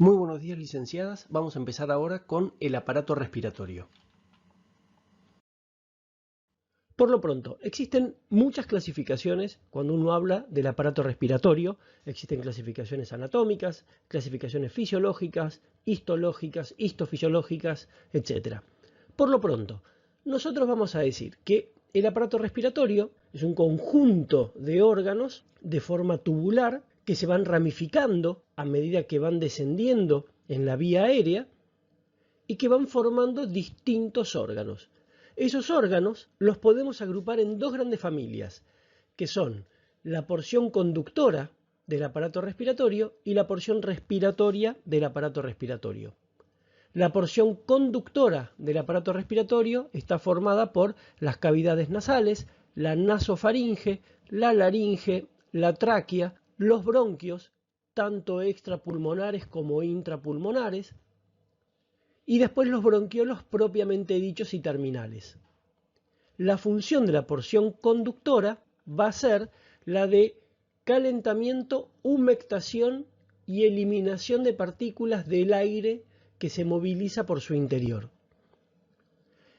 Muy buenos días, licenciadas. Vamos a empezar ahora con el aparato respiratorio. Por lo pronto, existen muchas clasificaciones cuando uno habla del aparato respiratorio. Existen clasificaciones anatómicas, clasificaciones fisiológicas, histológicas, histofisiológicas, etc. Por lo pronto, nosotros vamos a decir que el aparato respiratorio es un conjunto de órganos de forma tubular que se van ramificando a medida que van descendiendo en la vía aérea y que van formando distintos órganos. Esos órganos los podemos agrupar en dos grandes familias, que son la porción conductora del aparato respiratorio y la porción respiratoria del aparato respiratorio. La porción conductora del aparato respiratorio está formada por las cavidades nasales, la nasofaringe, la laringe, la tráquea, los bronquios, tanto extrapulmonares como intrapulmonares, y después los bronquiolos propiamente dichos y terminales. La función de la porción conductora va a ser la de calentamiento, humectación y eliminación de partículas del aire que se moviliza por su interior.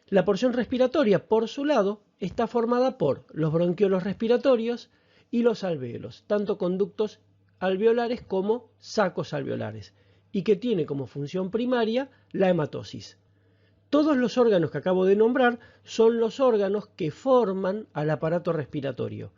La porción respiratoria, por su lado, está formada por los bronquiolos respiratorios y los alvéolos, tanto conductos alveolares como sacos alveolares, y que tiene como función primaria la hematosis. Todos los órganos que acabo de nombrar son los órganos que forman al aparato respiratorio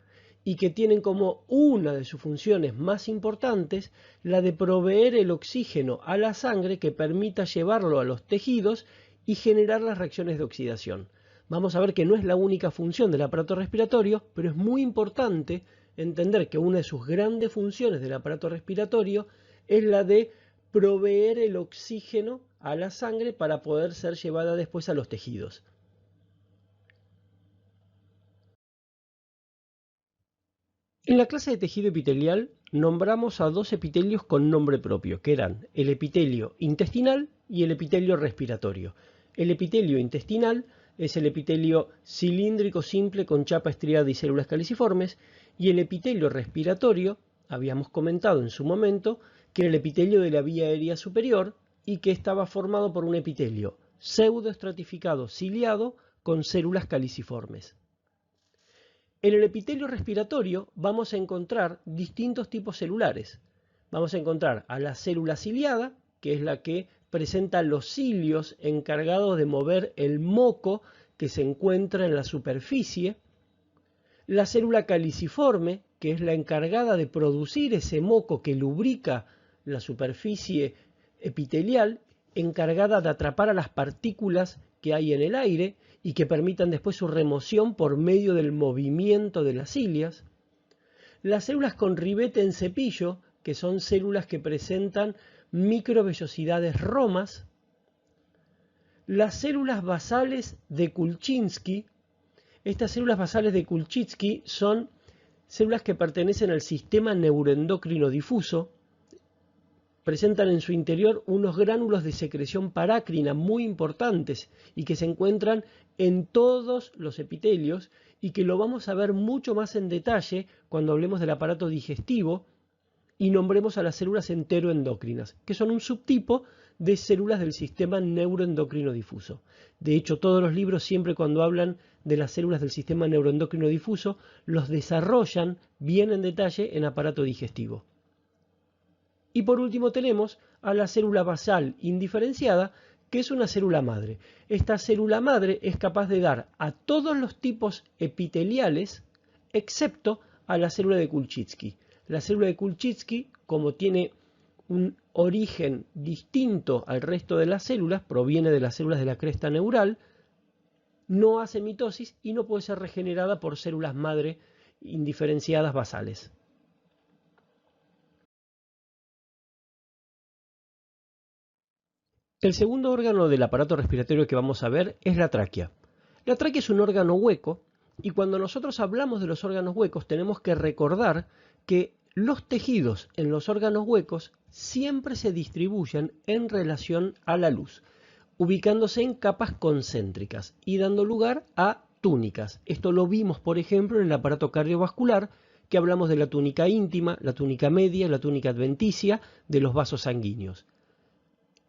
y que tienen como una de sus funciones más importantes la de proveer el oxígeno a la sangre que permita llevarlo a los tejidos y generar las reacciones de oxidación. Vamos a ver que no es la única función del aparato respiratorio, pero es muy importante entender que una de sus grandes funciones del aparato respiratorio es la de proveer el oxígeno a la sangre para poder ser llevada después a los tejidos. En la clase de tejido epitelial nombramos a dos epitelios con nombre propio, que eran el epitelio intestinal y el epitelio respiratorio. El epitelio intestinal es el epitelio cilíndrico simple con chapa estriada y células caliciformes, y el epitelio respiratorio, habíamos comentado en su momento, que era el epitelio de la vía aérea superior y que estaba formado por un epitelio pseudoestratificado ciliado con células caliciformes. En el epitelio respiratorio vamos a encontrar distintos tipos celulares. Vamos a encontrar a la célula ciliada, que es la que presenta los cilios encargados de mover el moco que se encuentra en la superficie. La célula caliciforme, que es la encargada de producir ese moco que lubrica la superficie epitelial, encargada de atrapar a las partículas que hay en el aire y que permitan después su remoción por medio del movimiento de las cilias. Las células con ribete en cepillo, que son células que presentan microvellosidades romas. Las células basales de Kulczynski. Estas células basales de Kulczynski son células que pertenecen al sistema neuroendocrino difuso. Presentan en su interior unos gránulos de secreción parácrina muy importantes y que se encuentran en todos los epitelios y que lo vamos a ver mucho más en detalle cuando hablemos del aparato digestivo y nombremos a las células enteroendocrinas, que son un subtipo de células del sistema neuroendocrino difuso. De hecho, todos los libros siempre cuando hablan de las células del sistema neuroendocrino difuso los desarrollan bien en detalle en aparato digestivo. Y por último tenemos a la célula basal indiferenciada, que es una célula madre. Esta célula madre es capaz de dar a todos los tipos epiteliales, excepto a la célula de Kulczynski. La célula de Kulczynski, como tiene un origen distinto al resto de las células, proviene de las células de la cresta neural, no hace mitosis y no puede ser regenerada por células madre indiferenciadas basales. El segundo órgano del aparato respiratorio que vamos a ver es la tráquea. La tráquea es un órgano hueco y cuando nosotros hablamos de los órganos huecos tenemos que recordar que los tejidos en los órganos huecos siempre se distribuyen en relación a la luz, ubicándose en capas concéntricas y dando lugar a túnicas. Esto lo vimos, por ejemplo, en el aparato cardiovascular, que hablamos de la túnica íntima, la túnica media, la túnica adventicia, de los vasos sanguíneos.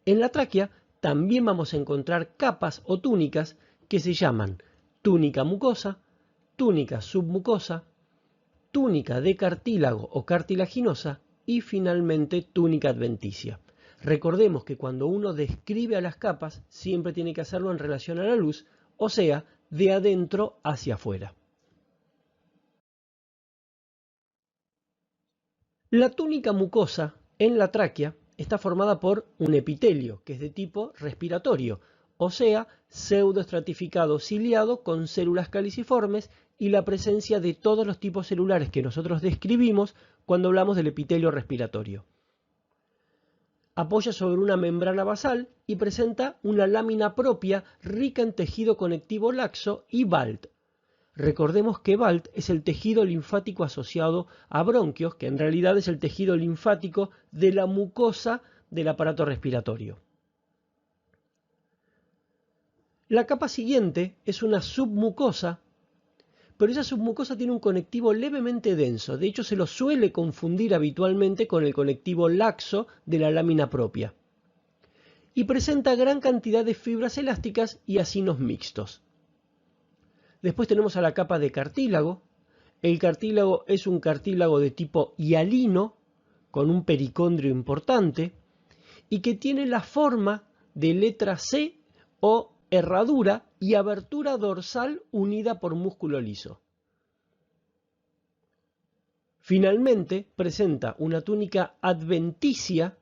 En la tráquea también vamos a encontrar capas o túnicas que se llaman túnica mucosa, túnica submucosa, túnica de cartílago o cartilaginosa y finalmente túnica adventicia. Recordemos que cuando uno describe a las capas siempre tiene que hacerlo en relación a la luz, o sea, de adentro hacia afuera. La túnica mucosa en la tráquea está formada por un epitelio, que es de tipo respiratorio, o sea, pseudoestratificado ciliado con células caliciformes y la presencia de todos los tipos celulares que nosotros describimos cuando hablamos del epitelio respiratorio. Apoya sobre una membrana basal y presenta una lámina propia rica en tejido conectivo laxo y BALT. Recordemos que BALT es el tejido linfático asociado a bronquios, que en realidad es el tejido linfático de la mucosa del aparato respiratorio. La capa siguiente es una submucosa, pero esa submucosa tiene un conectivo levemente denso. De hecho, se lo suele confundir habitualmente con el conectivo laxo de la lámina propia. Y presenta gran cantidad de fibras elásticas y acinos mixtos. Después tenemos a la capa de cartílago. El cartílago es un cartílago de tipo hialino, con un pericondrio importante, y que tiene la forma de letra C o herradura y abertura dorsal unida por músculo liso. Finalmente presenta una túnica adventicia.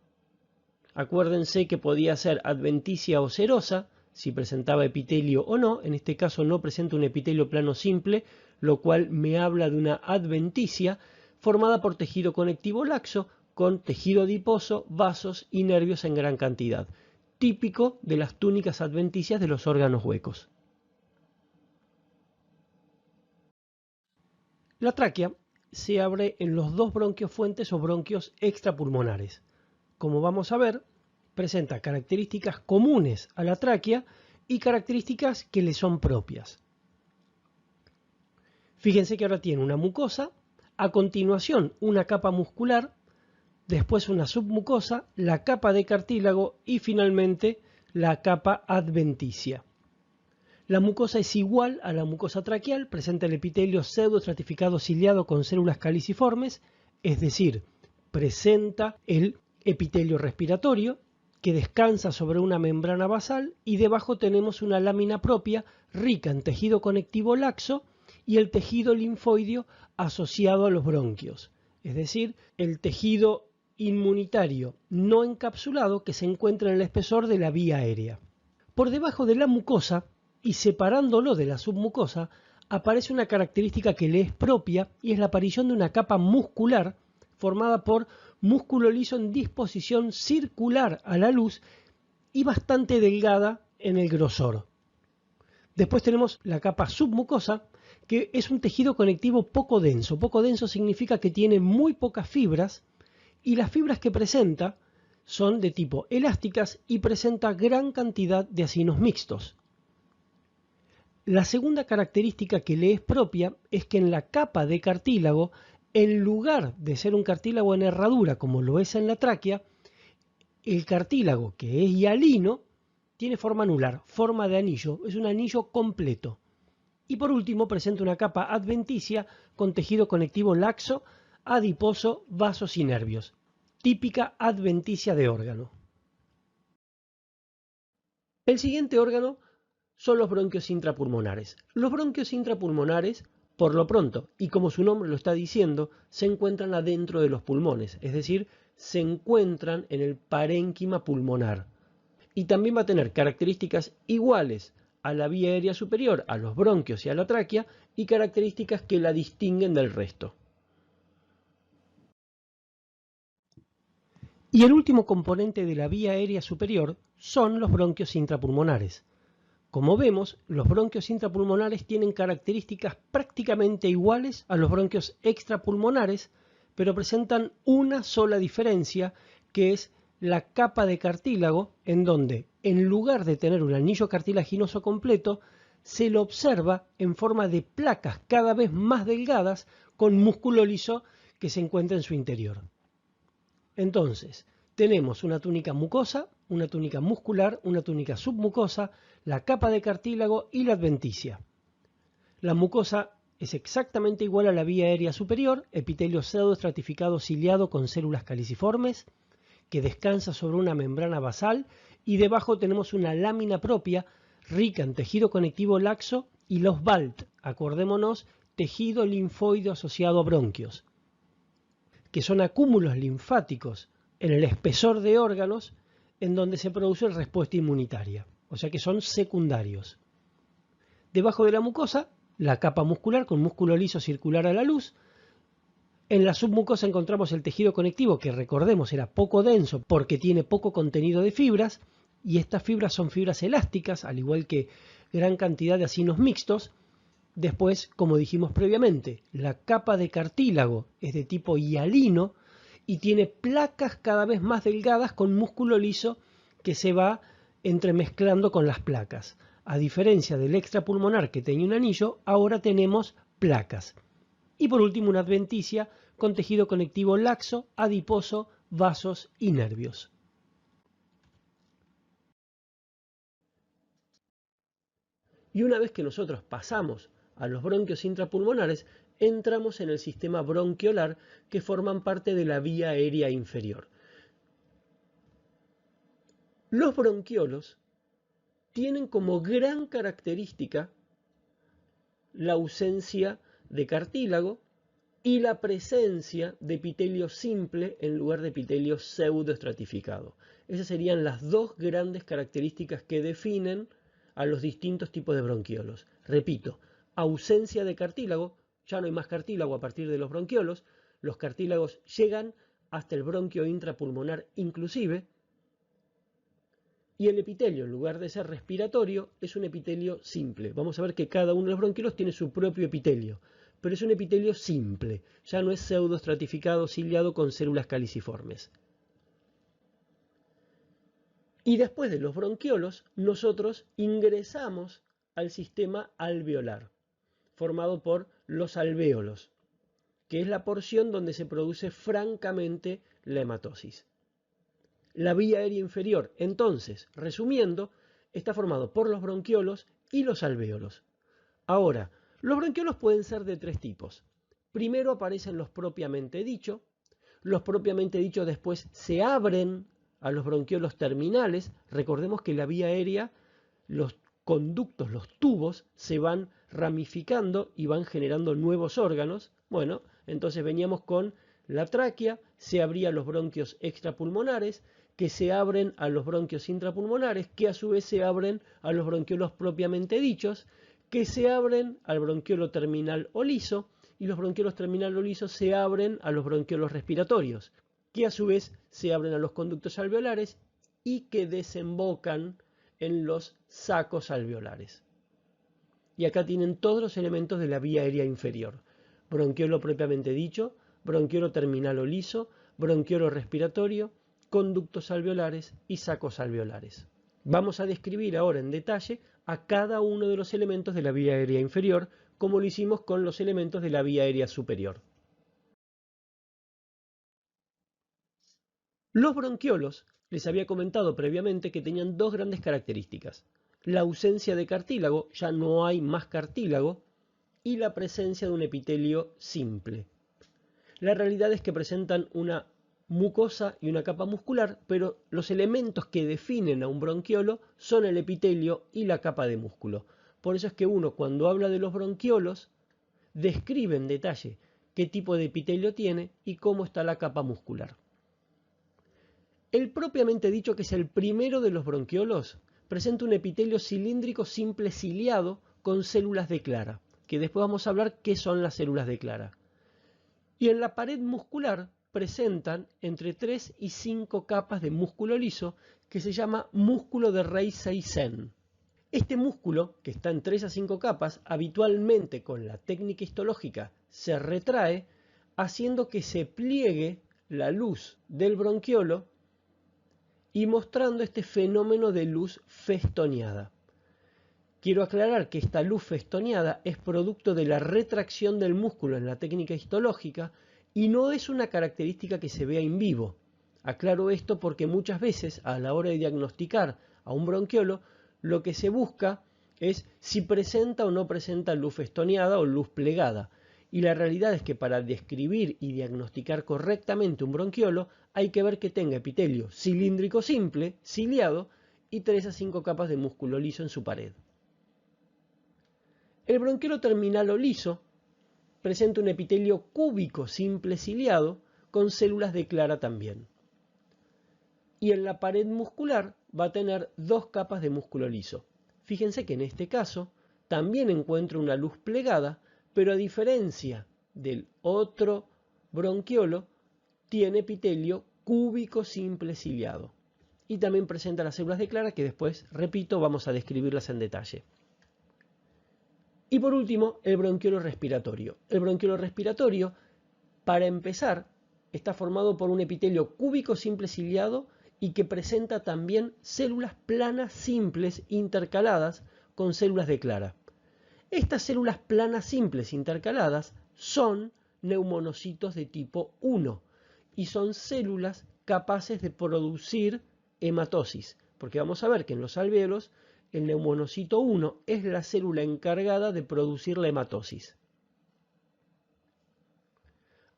Acuérdense que podía ser adventicia o serosa, si presentaba epitelio o no. En este caso no presenta un epitelio plano simple, lo cual me habla de una adventicia formada por tejido conectivo laxo con tejido adiposo, vasos y nervios en gran cantidad, típico de las túnicas adventicias de los órganos huecos. La tráquea se abre en los dos bronquios fuentes o bronquios extrapulmonares. Como vamos a ver, presenta características comunes a la tráquea y características que le son propias. Fíjense que ahora tiene una mucosa, a continuación una capa muscular, después una submucosa, la capa de cartílago y finalmente la capa adventicia. La mucosa es igual a la mucosa traqueal, presenta el epitelio pseudoestratificado ciliado con células caliciformes, es decir, presenta el epitelio respiratorio que descansa sobre una membrana basal y debajo tenemos una lámina propia rica en tejido conectivo laxo y el tejido linfoideo asociado a los bronquios, es decir, el tejido inmunitario no encapsulado que se encuentra en el espesor de la vía aérea. Por debajo de la mucosa y separándolo de la submucosa aparece una característica que le es propia y es la aparición de una capa muscular formada por músculo liso en disposición circular a la luz y bastante delgada en el grosor. Después tenemos la capa submucosa, que es un tejido conectivo poco denso. Poco denso significa que tiene muy pocas fibras y las fibras que presenta son de tipo elásticas y presenta gran cantidad de acinos mixtos. La segunda característica que le es propia es que en la capa de cartílago, en lugar de ser un cartílago en herradura como lo es en la tráquea, el cartílago, que es hialino, tiene forma anular, forma de anillo, es un anillo completo. Y por último presenta una capa adventicia con tejido conectivo laxo, adiposo, vasos y nervios, típica adventicia de órgano. El siguiente órgano son los bronquios intrapulmonares. Los bronquios intrapulmonares, por lo pronto, y como su nombre lo está diciendo, se encuentran adentro de los pulmones, es decir, se encuentran en el parénquima pulmonar. Y también va a tener características iguales a la vía aérea superior, a los bronquios y a la tráquea, y características que la distinguen del resto. Y el último componente de la vía aérea superior son los bronquios intrapulmonares. Como vemos, los bronquios intrapulmonares tienen características prácticamente iguales a los bronquios extrapulmonares, pero presentan una sola diferencia, que es la capa de cartílago, en donde, en lugar de tener un anillo cartilaginoso completo, se lo observa en forma de placas cada vez más delgadas con músculo liso que se encuentra en su interior. Entonces, tenemos una túnica mucosa, una túnica muscular, una túnica submucosa, la capa de cartílago y la adventicia. La mucosa es exactamente igual a la vía aérea superior, epitelio pseudoestratificado ciliado con células caliciformes, que descansa sobre una membrana basal, y debajo tenemos una lámina propia, rica en tejido conectivo laxo y los BALT, acordémonos, tejido linfoide asociado a bronquios, que son acúmulos linfáticos en el espesor de órganos en donde se produce respuesta inmunitaria, o sea que son secundarios. Debajo de la mucosa, la capa muscular con músculo liso circular a la luz. En la submucosa encontramos el tejido conectivo, que recordemos era poco denso porque tiene poco contenido de fibras, y estas fibras son fibras elásticas, al igual que gran cantidad de acinos mixtos. Después, como dijimos previamente, la capa de cartílago es de tipo hialino y tiene placas cada vez más delgadas con músculo liso que se va entremezclando con las placas. A diferencia del extrapulmonar que tenía un anillo, ahora tenemos placas. Y por último una adventicia con tejido conectivo laxo, adiposo, vasos y nervios. Y una vez que nosotros pasamos a los bronquios intrapulmonares, entramos en el sistema bronquiolar, que forman parte de la vía aérea inferior. Los bronquiolos tienen como gran característica la ausencia de cartílago y la presencia de epitelio simple en lugar de epitelio pseudoestratificado. Esas serían las dos grandes características que definen a los distintos tipos de bronquiolos. Repito, ausencia de cartílago, ya no hay más cartílago a partir de los bronquiolos, los cartílagos llegan hasta el bronquio intrapulmonar inclusive, y el epitelio, en lugar de ser respiratorio, es un epitelio simple. Vamos a ver que cada uno de los bronquiolos tiene su propio epitelio, pero es un epitelio simple, ya no es pseudoestratificado ciliado con células caliciformes. Y después de los bronquiolos, nosotros ingresamos al sistema alveolar, formado por los alvéolos, que es la porción donde se produce francamente la hematosis. La vía aérea inferior, entonces, resumiendo, está formado por los bronquiolos y los alvéolos. Ahora, los bronquiolos pueden ser de tres tipos. Primero aparecen los propiamente dicho. Los propiamente dicho después se abren a los bronquiolos terminales. Recordemos que la vía aérea, los conductos, los tubos, se van ramificando y van generando nuevos órganos. Bueno, entonces veníamos con la tráquea, se abrían los bronquios extrapulmonares, que se abren a los bronquios intrapulmonares, que a su vez se abren a los bronquiolos propiamente dichos, que se abren al bronquiolo terminal o liso, y los bronquiolos terminal o liso se abren a los bronquiolos respiratorios, que a su vez se abren a los conductos alveolares y que desembocan en los sacos alveolares. Y acá tienen todos los elementos de la vía aérea inferior: bronquiolo propiamente dicho, bronquiolo terminal o liso, bronquiolo respiratorio, conductos alveolares y sacos alveolares. Vamos a describir ahora en detalle a cada uno de los elementos de la vía aérea inferior, como lo hicimos con los elementos de la vía aérea superior. Los bronquiolos, les había comentado previamente que tenían dos grandes características: la ausencia de cartílago, ya no hay más cartílago, y la presencia de un epitelio simple. La realidad es que presentan una mucosa y una capa muscular, pero los elementos que definen a un bronquiolo son el epitelio y la capa de músculo. Por eso es que uno, cuando habla de los bronquiolos, describe en detalle qué tipo de epitelio tiene y cómo está la capa muscular. El propiamente dicho, que es el primero de los bronquiolos, presenta un epitelio cilíndrico simple ciliado con células de Clara, que después vamos a hablar qué son las células de Clara. Y en la pared muscular presentan entre 3 y 5 capas de músculo liso, que se llama músculo de Reis-Saysen. Este músculo, que está en 3 a 5 capas, habitualmente con la técnica histológica se retrae, haciendo que se pliegue la luz del bronquiolo y mostrando este fenómeno de luz festoneada. Quiero aclarar que esta luz festoneada es producto de la retracción del músculo en la técnica histológica y no es una característica que se vea en vivo. Aclaro esto porque muchas veces a la hora de diagnosticar a un bronquiolo, lo que se busca es si presenta o no presenta luz festoneada o luz plegada. Y la realidad es que para describir y diagnosticar correctamente un bronquiolo hay que ver que tenga epitelio cilíndrico simple, ciliado, y 3 a 5 capas de músculo liso en su pared. El bronquiolo terminal o liso presenta un epitelio cúbico simple ciliado con células de clara también. Y en la pared muscular va a tener 2 capas de músculo liso. Fíjense que en este caso también encuentro una luz plegada, pero a diferencia del otro bronquiolo, tiene epitelio cúbico simple ciliado. Y también presenta las células de clara que después, repito, vamos a describirlas en detalle. Y por último, el bronquiolo respiratorio. El bronquiolo respiratorio, para empezar, está formado por un epitelio cúbico simple ciliado y que presenta también células planas simples intercaladas con células de clara. Estas células planas simples intercaladas son neumonocitos de tipo 1 y son células capaces de producir hematosis, porque vamos a ver que en los alvéolos el neumonocito 1 es la célula encargada de producir la hematosis.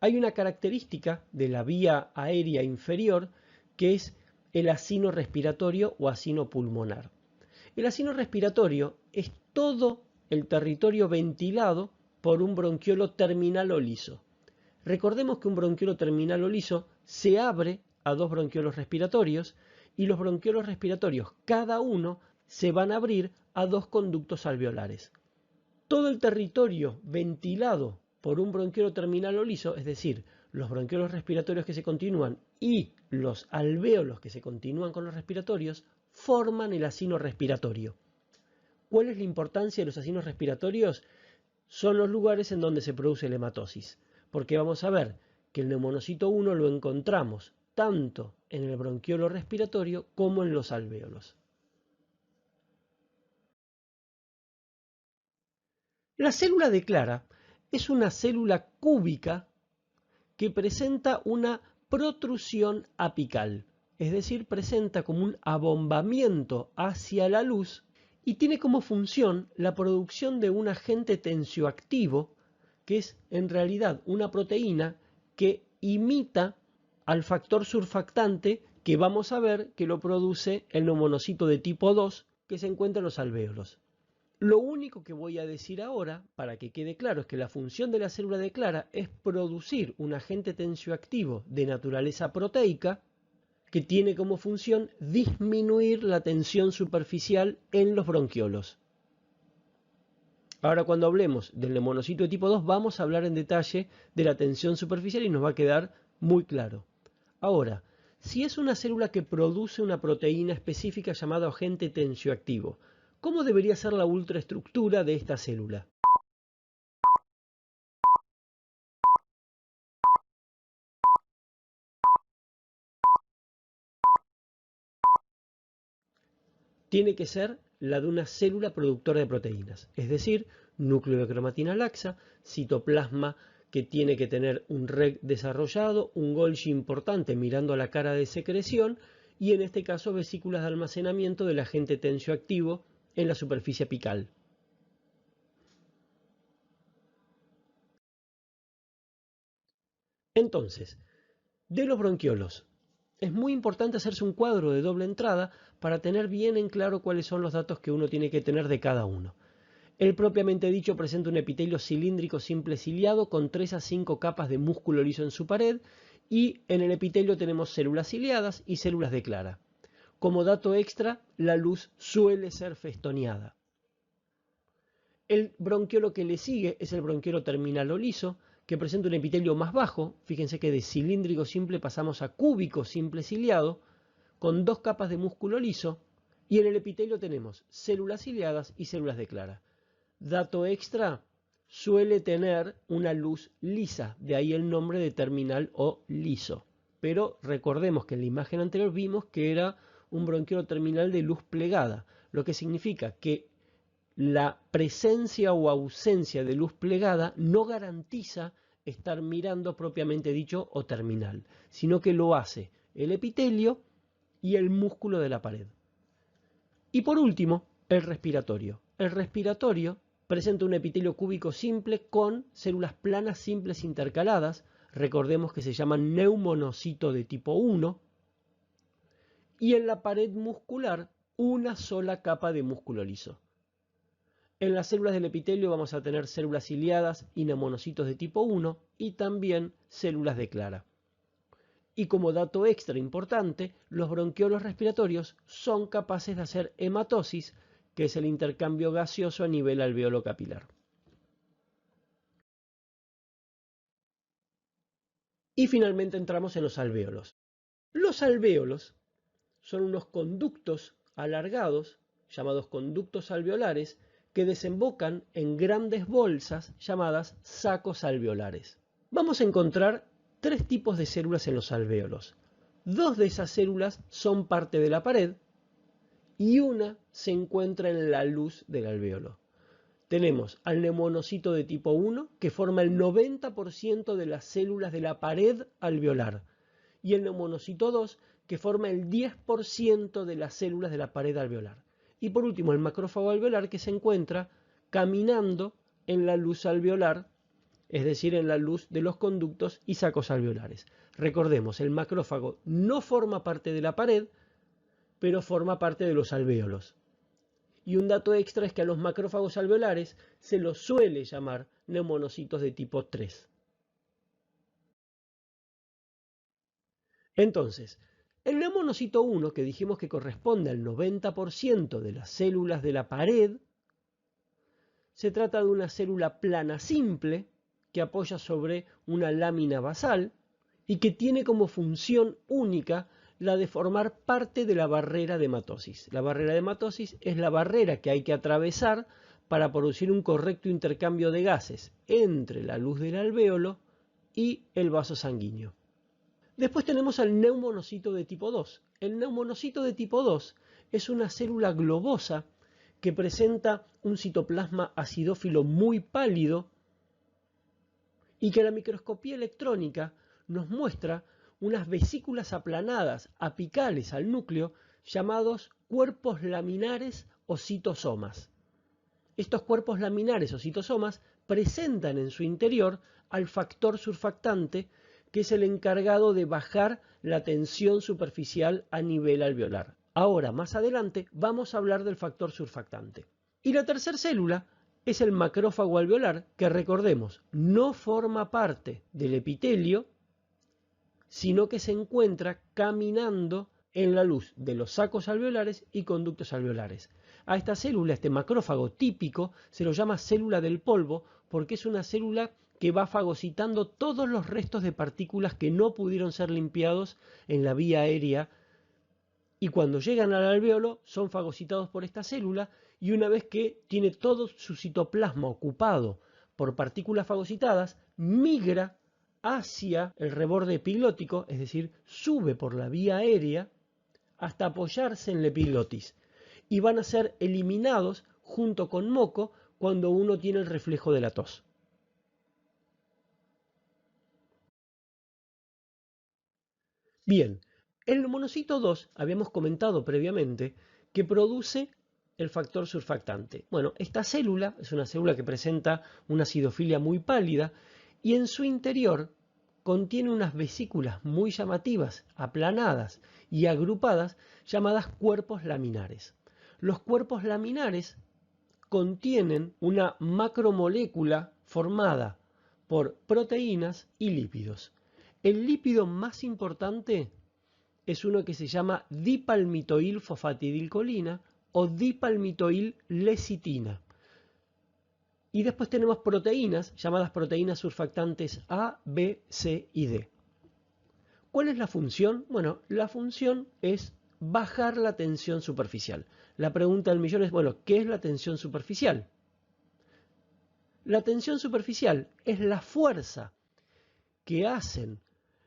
Hay una característica de la vía aérea inferior que es el acino respiratorio o acino pulmonar. El acino respiratorio es todo el territorio ventilado por un bronquiolo terminal o liso. Recordemos que un bronquiolo terminal o liso se abre a 2 bronquiolos respiratorios y los bronquiolos respiratorios, cada uno, se van a abrir a 2 conductos alveolares. Todo el territorio ventilado por un bronquiolo terminal o liso, es decir, los bronquiolos respiratorios que se continúan y los alvéolos que se continúan con los respiratorios, forman el acino respiratorio. ¿Cuál es la importancia de los acinos respiratorios? Son los lugares en donde se produce la hematosis, porque vamos a ver que el neumonocito 1 lo encontramos tanto en el bronquiolo respiratorio como en los alvéolos. La célula de clara es una célula cúbica que presenta una protrusión apical, es decir, presenta como un abombamiento hacia la luz y tiene como función la producción de un agente tensioactivo, que es en realidad una proteína que imita al factor surfactante que vamos a ver que lo produce el neumonocito de tipo 2 que se encuentra en los alvéolos. Lo único que voy a decir ahora, para que quede claro, es que la función de la célula de clara es producir un agente tensioactivo de naturaleza proteica que tiene como función disminuir la tensión superficial en los bronquiolos. Ahora cuando hablemos del neumonocito de tipo 2 vamos a hablar en detalle de la tensión superficial y nos va a quedar muy claro. Ahora, si es una célula que produce una proteína específica llamada agente tensioactivo, ¿cómo debería ser la ultraestructura de esta célula? Tiene que ser la de una célula productora de proteínas, es decir, núcleo de cromatina laxa, citoplasma que tiene que tener un REG desarrollado, un Golgi importante mirando a la cara de secreción y en este caso vesículas de almacenamiento del agente tensioactivo en la superficie apical. Entonces, de los bronquiolos, es muy importante hacerse un cuadro de doble entrada para tener bien en claro cuáles son los datos que uno tiene que tener de cada uno. El propiamente dicho presenta un epitelio cilíndrico simple ciliado con 3 a 5 capas de músculo liso en su pared y en el epitelio tenemos células ciliadas y células de clara. Como dato extra, la luz suele ser festoneada. El bronquiolo que le sigue es el bronquiolo terminal o liso, que presenta un epitelio más bajo. Fíjense que de cilíndrico simple pasamos a cúbico simple ciliado, con 2 capas de músculo liso, y en el epitelio tenemos células ciliadas y células de clara. Dato extra, suele tener una luz lisa, de ahí el nombre de terminal o liso. Pero recordemos que en la imagen anterior vimos que era un bronquiolo terminal de luz plegada, lo que significa que la presencia o ausencia de luz plegada no garantiza estar mirando propiamente dicho o terminal, sino que lo hace el epitelio y el músculo de la pared. Y por último, el respiratorio. El respiratorio presenta un epitelio cúbico simple con células planas simples intercaladas. Recordemos que se llaman neumonocito de tipo 1. Y en la pared muscular, una sola capa de músculo liso. En las células del epitelio vamos a tener células ciliadas y neumonocitos de tipo 1 y también células de clara. Y como dato extra importante, los bronquiolos respiratorios son capaces de hacer hematosis, que es el intercambio gaseoso a nivel alveolo capilar. Y finalmente entramos en los alvéolos. Los alvéolos son unos conductos alargados, llamados conductos alveolares, que desembocan en grandes bolsas llamadas sacos alveolares. Vamos a encontrar tres tipos de células en los alvéolos. Dos de esas células son parte de la pared y una se encuentra en la luz del alvéolo. Tenemos al neumonocito de tipo 1, que forma el 90% de las células de la pared alveolar, y el neumonocito 2, que forma el 10% de las células de la pared alveolar. Y por último, el macrófago alveolar, que se encuentra caminando en la luz alveolar, es decir, en la luz de los conductos y sacos alveolares. Recordemos, el macrófago no forma parte de la pared, pero forma parte de los alvéolos. Y un dato extra es que a los macrófagos alveolares se los suele llamar neumonocitos de tipo 3. Entonces, el neumonocito 1, que dijimos que corresponde al 90% de las células de la pared, se trata de una célula plana simple que apoya sobre una lámina basal y que tiene como función única la de formar parte de la barrera de hematosis. La barrera de hematosis es la barrera que hay que atravesar para producir un correcto intercambio de gases entre la luz del alvéolo y el vaso sanguíneo. Después tenemos al neumonocito de tipo 2. El neumonocito de tipo 2 es una célula globosa que presenta un citoplasma acidófilo muy pálido y que a la microscopía electrónica nos muestra unas vesículas aplanadas apicales al núcleo llamados cuerpos laminares o citosomas. Estos cuerpos laminares o citosomas presentan en su interior al factor surfactante, que es el encargado de bajar la tensión superficial a nivel alveolar. Ahora, más adelante, vamos a hablar del factor surfactante. Y la tercera célula es el macrófago alveolar, que recordemos, no forma parte del epitelio, sino que se encuentra caminando en la luz de los sacos alveolares y conductos alveolares. A esta célula, este macrófago típico, se lo llama célula del polvo porque es una célula que va fagocitando todos los restos de partículas que no pudieron ser limpiados en la vía aérea, y cuando llegan al alvéolo son fagocitados por esta célula, y una vez que tiene todo su citoplasma ocupado por partículas fagocitadas, migra hacia el reborde epiglótico, es decir, sube por la vía aérea hasta apoyarse en la epiglotis, y van a ser eliminados junto con moco cuando uno tiene el reflejo de la tos. Bien, el neumonocito 2 habíamos comentado previamente que produce el factor surfactante. Bueno, esta célula es una célula que presenta una acidofilia muy pálida y en su interior contiene unas vesículas muy llamativas, aplanadas y agrupadas, llamadas cuerpos laminares. Los cuerpos laminares contienen una macromolécula formada por proteínas y lípidos. El lípido más importante es uno que se llama dipalmitoil-fosfatidilcolina o dipalmitoil-lecitina. Y después tenemos proteínas llamadas proteínas surfactantes A, B, C y D. ¿Cuál es la función? Bueno, la función es bajar la tensión superficial. La pregunta del millón es, bueno, ¿qué es la tensión superficial? La tensión superficial es la fuerza que hacen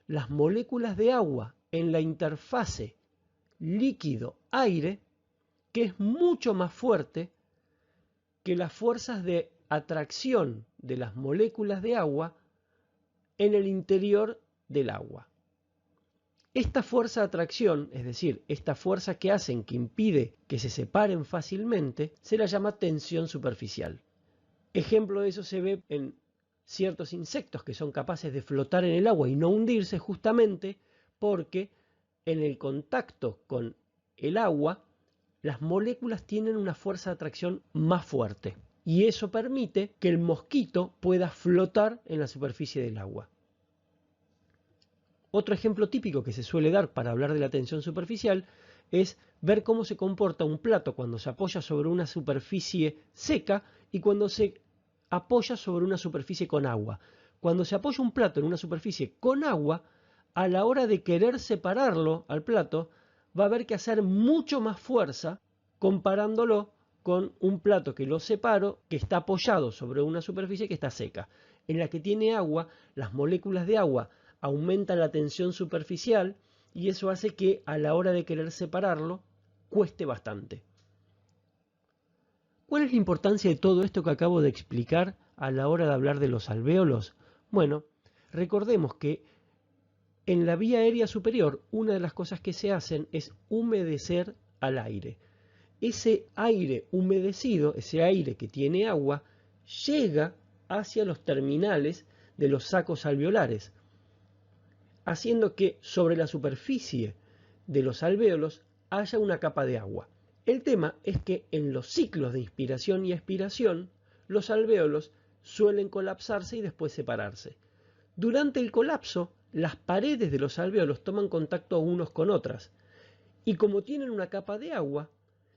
las moléculas de agua en la interfase líquido-aire, que es mucho más fuerte que las fuerzas de atracción de las moléculas de agua en el interior del agua. Esta fuerza de atracción, es decir, esta fuerza que hacen que impide que se separen fácilmente, se la llama tensión superficial. Ejemplo de eso se ve en ciertos insectos que son capaces de flotar en el agua y no hundirse justamente porque en el contacto con el agua las moléculas tienen una fuerza de atracción más fuerte y eso permite que el mosquito pueda flotar en la superficie del agua. Otro ejemplo típico que se suele dar para hablar de la tensión superficial es ver cómo se comporta un plato cuando se apoya sobre una superficie seca y cuando se apoya sobre una superficie con agua. Cuando se apoya un plato en una superficie con agua, a la hora de querer separarlo al plato, va a haber que hacer mucho más fuerza comparándolo con un plato que lo separo, que está apoyado sobre una superficie que está seca. En la que tiene agua, las moléculas de agua aumentan la tensión superficial y eso hace que a la hora de querer separarlo cueste bastante. ¿Cuál es la importancia de todo esto que acabo de explicar a la hora de hablar de los alvéolos? Bueno, recordemos que en la vía aérea superior una de las cosas que se hacen es humedecer al aire. Ese aire humedecido, ese aire que tiene agua, llega hacia los terminales de los sacos alveolares, haciendo que sobre la superficie de los alvéolos haya una capa de agua. El tema es que en los ciclos de inspiración y expiración, los alvéolos suelen colapsarse y después separarse. Durante el colapso, las paredes de los alvéolos toman contacto unos con otras, y como tienen una capa de agua,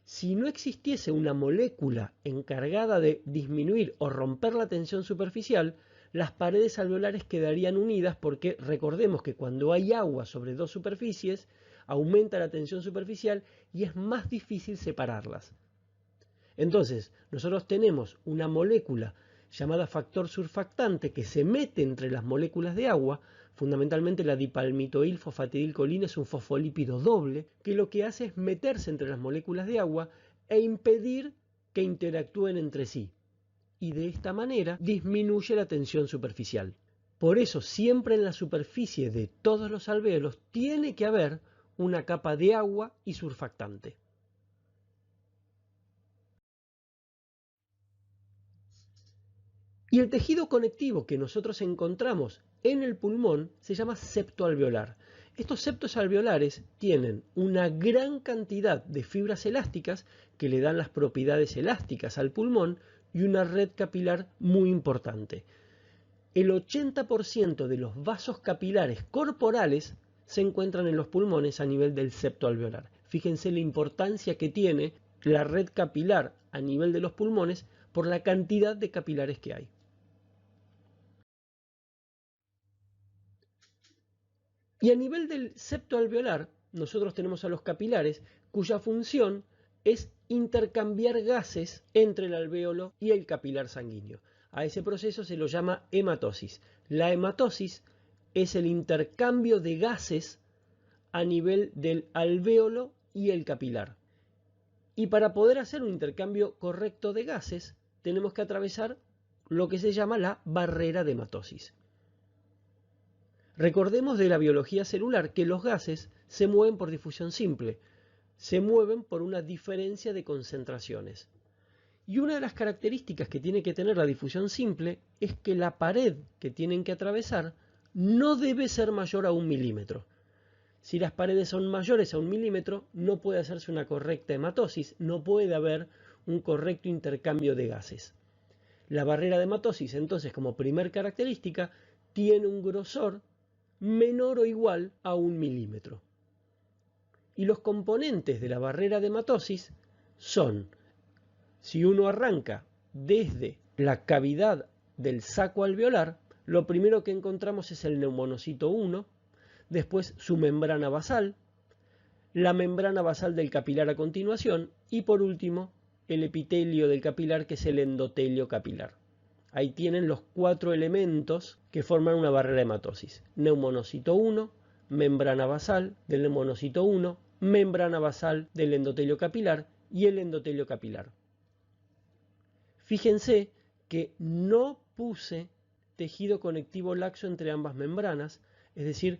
si no existiese una molécula encargada de disminuir o romper la tensión superficial, las paredes alveolares quedarían unidas porque recordemos que cuando hay agua sobre dos superficies, aumenta la tensión superficial y es más difícil separarlas. Entonces, nosotros tenemos una molécula llamada factor surfactante que se mete entre las moléculas de agua, fundamentalmente la dipalmitoil-fosfatidilcolina es un fosfolípido doble, que lo que hace es meterse entre las moléculas de agua e impedir que interactúen entre sí. Y de esta manera disminuye la tensión superficial. Por eso siempre en la superficie de todos los alvéolos tiene que haber una capa de agua y surfactante. Y el tejido conectivo que nosotros encontramos en el pulmón se llama septo alveolar. Estos septos alveolares tienen una gran cantidad de fibras elásticas que le dan las propiedades elásticas al pulmón y una red capilar muy importante. El 80% de los vasos capilares corporales se encuentran en los pulmones a nivel del septo alveolar. Fíjense la importancia que tiene la red capilar a nivel de los pulmones por la cantidad de capilares que hay. Y a nivel del septo alveolar, nosotros tenemos a los capilares cuya función es intercambiar gases entre el alvéolo y el capilar sanguíneo. A ese proceso se lo llama hematosis. La hematosis es el intercambio de gases a nivel del alvéolo y el capilar. Y para poder hacer un intercambio correcto de gases, tenemos que atravesar lo que se llama la barrera de hematosis. Recordemos de la biología celular que los gases se mueven por difusión simple, se mueven por una diferencia de concentraciones. Y una de las características que tiene que tener la difusión simple es que la pared que tienen que atravesar no debe ser mayor a 1 milímetro. Si las paredes son mayores a 1 milímetro, no puede hacerse una correcta hematosis, no puede haber un correcto intercambio de gases. La barrera de hematosis, entonces, como primer característica, tiene un grosor menor o igual a 1 milímetro. Y los componentes de la barrera de hematosis son, si uno arranca desde la cavidad del saco alveolar, lo primero que encontramos es el neumonocito 1, después su membrana basal, la membrana basal del capilar a continuación y por último el epitelio del capilar que es el endotelio capilar. Ahí tienen los 4 elementos que forman una barrera de hematosis. Neumonocito 1, membrana basal del neumonocito 1, membrana basal del endotelio capilar y el endotelio capilar. Fíjense que no puse tejido conectivo laxo entre ambas membranas, es decir,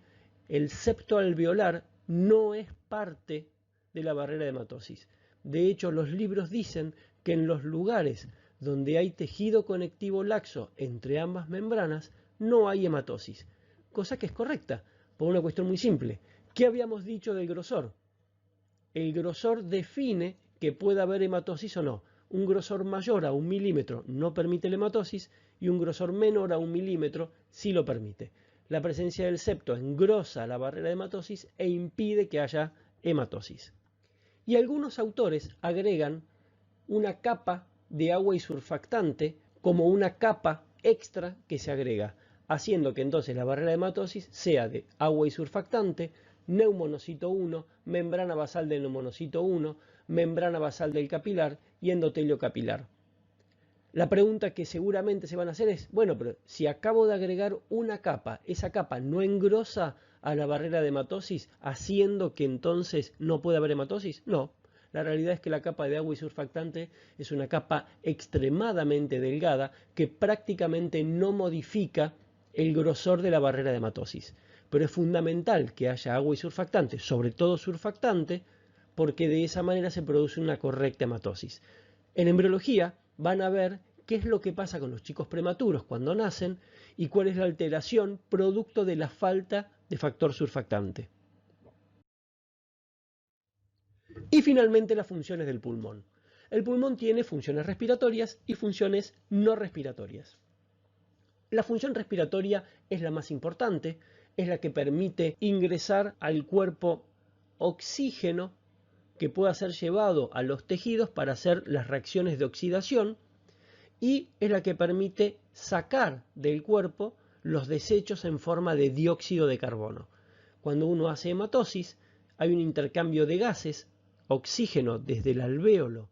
el septo alveolar no es parte de la barrera de hematosis. De hecho, los libros dicen que en los lugares donde hay tejido conectivo laxo entre ambas membranas no hay hematosis, cosa que es correcta, por una cuestión muy simple. ¿Qué habíamos dicho del grosor? El grosor define que pueda haber hematosis o no. Un grosor mayor a 1 milímetro no permite la hematosis y un grosor menor a 1 milímetro sí lo permite. La presencia del septo engrosa la barrera de hematosis e impide que haya hematosis. Y algunos autores agregan una capa de agua y surfactante como una capa extra que se agrega, haciendo que entonces la barrera de hematosis sea de agua y surfactante, neumonocito 1, membrana basal del neumonocito 1, membrana basal del capilar y endotelio capilar. La pregunta que seguramente se van a hacer es, bueno, pero si acabo de agregar una capa, ¿esa capa no engrosa a la barrera de hematosis, haciendo que entonces no pueda haber hematosis? No. La realidad es que la capa de agua y surfactante es una capa extremadamente delgada que prácticamente no modifica el grosor de la barrera de hematosis. Pero es fundamental que haya agua y surfactante, sobre todo surfactante, porque de esa manera se produce una correcta hematosis. En embriología van a ver qué es lo que pasa con los chicos prematuros cuando nacen y cuál es la alteración producto de la falta de factor surfactante. Y finalmente las funciones del pulmón. El pulmón tiene funciones respiratorias y funciones no respiratorias. La función respiratoria es la más importante, es la que permite ingresar al cuerpo oxígeno que pueda ser llevado a los tejidos para hacer las reacciones de oxidación y es la que permite sacar del cuerpo los desechos en forma de dióxido de carbono. Cuando uno hace hematosis, hay un intercambio de gases, oxígeno desde el alvéolo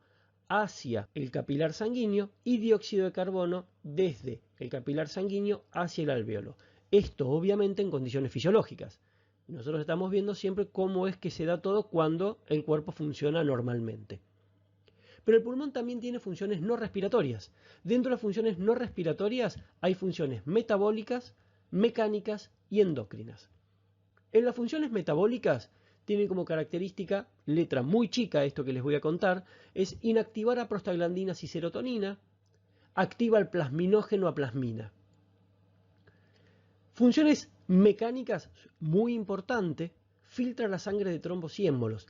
hacia el capilar sanguíneo y dióxido de carbono desde el capilar sanguíneo hacia el alvéolo. Esto obviamente en condiciones fisiológicas. Nosotros estamos viendo siempre cómo es que se da todo cuando el cuerpo funciona normalmente. Pero el pulmón también tiene funciones no respiratorias. Dentro de las funciones no respiratorias hay funciones metabólicas, mecánicas y endocrinas. En las funciones metabólicas tienen como característica, letra muy chica, esto que les voy a contar, es inactivar a prostaglandinas y serotonina, activa el plasminógeno a plasmina. Funciones mecánicas muy importante, filtra la sangre de trombos y émbolos.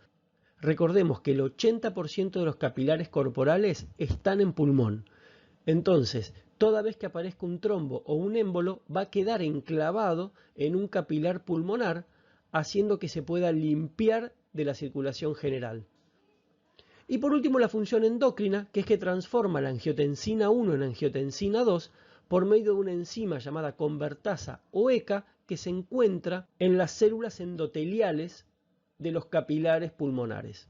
Recordemos que el 80% de los capilares corporales están en pulmón. Entonces, toda vez que aparezca un trombo o un émbolo, va a quedar enclavado en un capilar pulmonar, haciendo que se pueda limpiar de la circulación general. Y por último, la función endocrina, que es que transforma la angiotensina 1 en angiotensina 2 por medio de una enzima llamada convertasa o ECA que se encuentra en las células endoteliales de los capilares pulmonares.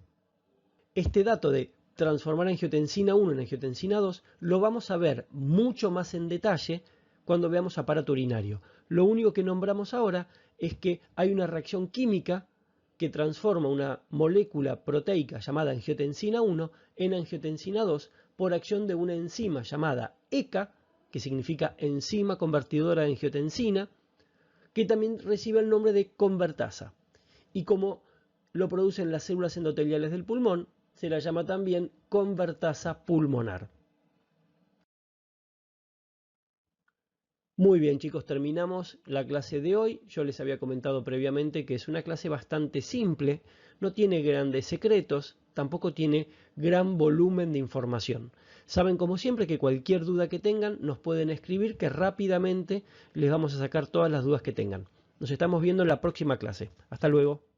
Este dato de transformar angiotensina 1 en angiotensina 2 lo vamos a ver mucho más en detalle cuando veamos aparato urinario. Lo único que nombramos ahora es que hay una reacción química que transforma una molécula proteica llamada angiotensina 1 en angiotensina 2 por acción de una enzima llamada ECA, que significa enzima convertidora de angiotensina, que también recibe el nombre de convertasa. Y como lo producen las células endoteliales del pulmón, se la llama también convertasa pulmonar. Muy bien, chicos, terminamos la clase de hoy. Yo les había comentado previamente que es una clase bastante simple, no tiene grandes secretos, tampoco tiene gran volumen de información. Saben, como siempre, que cualquier duda que tengan nos pueden escribir, que rápidamente les vamos a sacar todas las dudas que tengan. Nos estamos viendo en la próxima clase. Hasta luego.